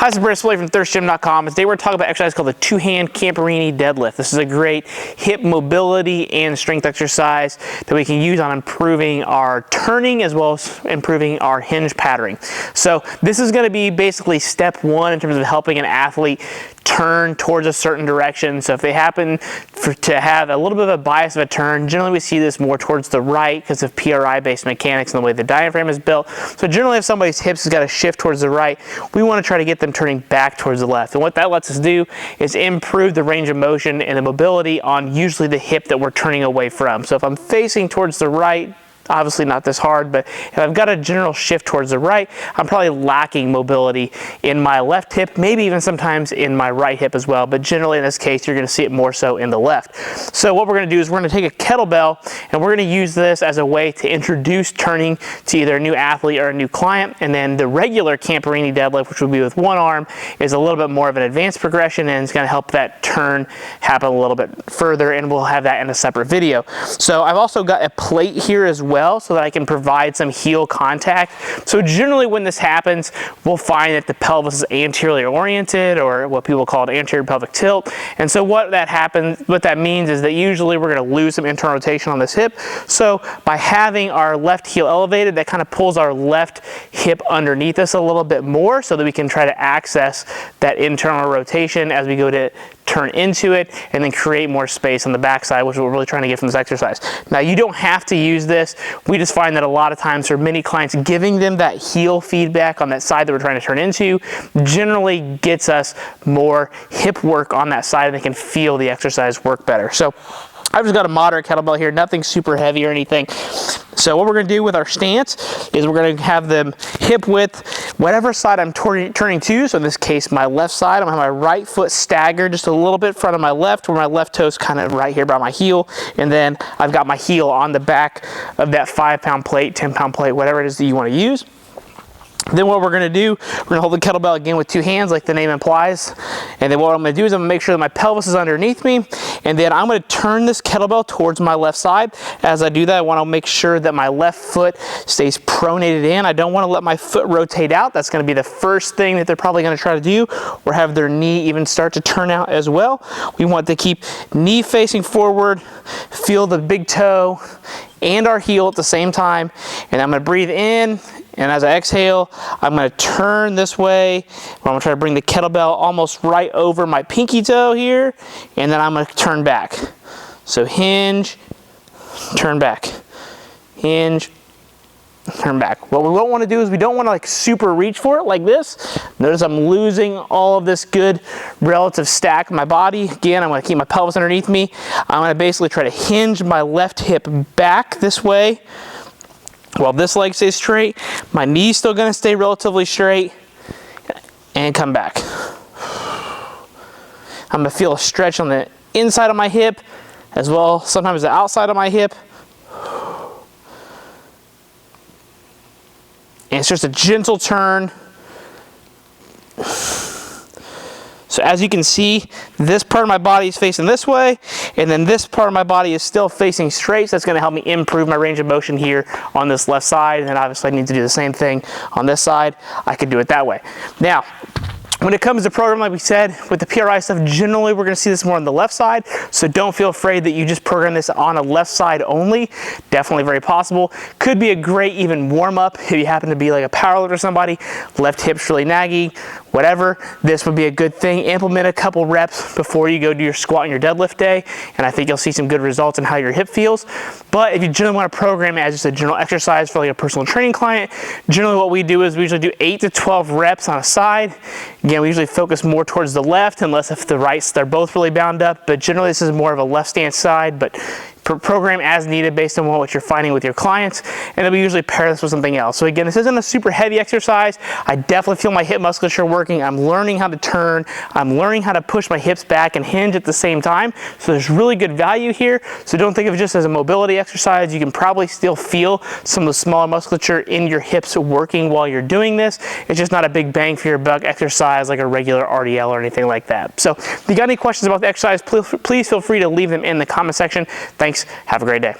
Hi, this is Bruce from thirstgym.com. Today we're talking about an exercise called the two-hand Camporini deadlift. This is a great hip mobility and strength exercise that we can use on improving our turning as well as improving our hinge patterning. So this is going to be basically step one in terms of helping an athlete turn towards a certain direction. So if they happen to have a little bit of a bias of a turn, generally we see this more towards the right because of PRI-based mechanics and the way the diaphragm is built. So generally if somebody's hips has got to shift towards the right, we want to try to get them turning back towards the left. And what that lets us do is improve the range of motion and the mobility on usually the hip that we're turning away from. So if I'm facing towards the right, obviously not this hard, but if I've got a general shift towards the right, I'm probably lacking mobility in my left hip, maybe even sometimes in my right hip as well, but generally in this case you're going to see it more so in the left. So what we're going to do is we're going to take a kettlebell and we're going to use this as a way to introduce turning to either a new athlete or a new client, and then the regular Camporini deadlift, which would be with one arm, is a little bit more of an advanced progression and it's going to help that turn happen a little bit further, and we'll have that in a separate video. So I've also got a plate here as well so that I can provide some heel contact. So generally when this happens, we'll find that the pelvis is anteriorly oriented, or what people call an anterior pelvic tilt. And so what that means is that usually we're going to lose some internal rotation on this hip. So by having our left heel elevated, that kind of pulls our left hip underneath us a little bit more so that we can try to access that internal rotation as we go to turn into it and then create more space on the backside, which is what we're really trying to get from this exercise. Now you don't have to use this. We just find that a lot of times for many clients, giving them that heel feedback on that side that we're trying to turn into generally gets us more hip work on that side and they can feel the exercise work better. So I've just got a moderate kettlebell here, nothing super heavy or anything. So what we're going to do with our stance is we're going to have them hip width, whatever side I'm turning to. So in this case, my left side, I'm going to have my right foot staggered just a little bit in front of my left, where my left toe's kind of right here by my heel. And then I've got my heel on the back of that 5-pound plate, 10-pound plate, whatever it is that you want to use. Then what we're going to do, we're going to hold the kettlebell again with two hands like the name implies. And then what I'm going to do is I'm going to make sure that my pelvis is underneath me. And then I'm going to turn this kettlebell towards my left side. As I do that, I want to make sure that my left foot stays pronated in. I don't want to let my foot rotate out. That's going to be the first thing that they're probably going to try to do, or have their knee even start to turn out as well. We want to keep knee facing forward, feel the big toe and our heel at the same time. And I'm going to breathe in, and as I exhale, I'm going to turn this way. I'm going to try to bring the kettlebell almost right over my pinky toe here, and then I'm going to turn back. So hinge, turn back, hinge, turn back. What we don't want to do is we don't want to like super reach for it like this. Notice I'm losing all of this good relative stack in my body. Again, I'm going to keep my pelvis underneath me. I'm going to basically try to hinge my left hip back this way while this leg stays straight. My knee's still going to stay relatively straight, and come back. I'm going to feel a stretch on the inside of my hip as well, sometimes the outside of my hip. And it's just a gentle turn. So as you can see, this part of my body is facing this way, and then this part of my body is still facing straight. So that's going to help me improve my range of motion here on this left side. And then obviously I need to do the same thing on this side. I could do it that way. Now, when it comes to program, like we said, with the PRI stuff, generally we're going to see this more on the left side. So don't feel afraid that you just program this on a left side only. Definitely very possible. Could be a great even warm up if you happen to be like a powerlifter or somebody, left hip's really naggy, whatever. This would be a good thing. Implement a couple reps before you go do your squat and your deadlift day, and I think you'll see some good results in how your hip feels. But if you generally want to program it as just a general exercise for like a personal training client, generally what we do is we usually do 8 to 12 reps on a side. Again, we usually focus more towards the left, unless if the right, they're both really bound up, but generally this is more of a left stance side, but program as needed based on what you're finding with your clients, and then we usually pair this with something else. So again, this isn't a super heavy exercise. I definitely feel my hip musculature working. I'm learning how to turn. I'm learning how to push my hips back and hinge at the same time. So there's really good value here. So don't think of it just as a mobility exercise. You can probably still feel some of the smaller musculature in your hips working while you're doing this. It's just not a big bang for your buck exercise like a regular RDL or anything like that. So if you got any questions about the exercise, please feel free to leave them in the comment section. Thanks. Have a great day.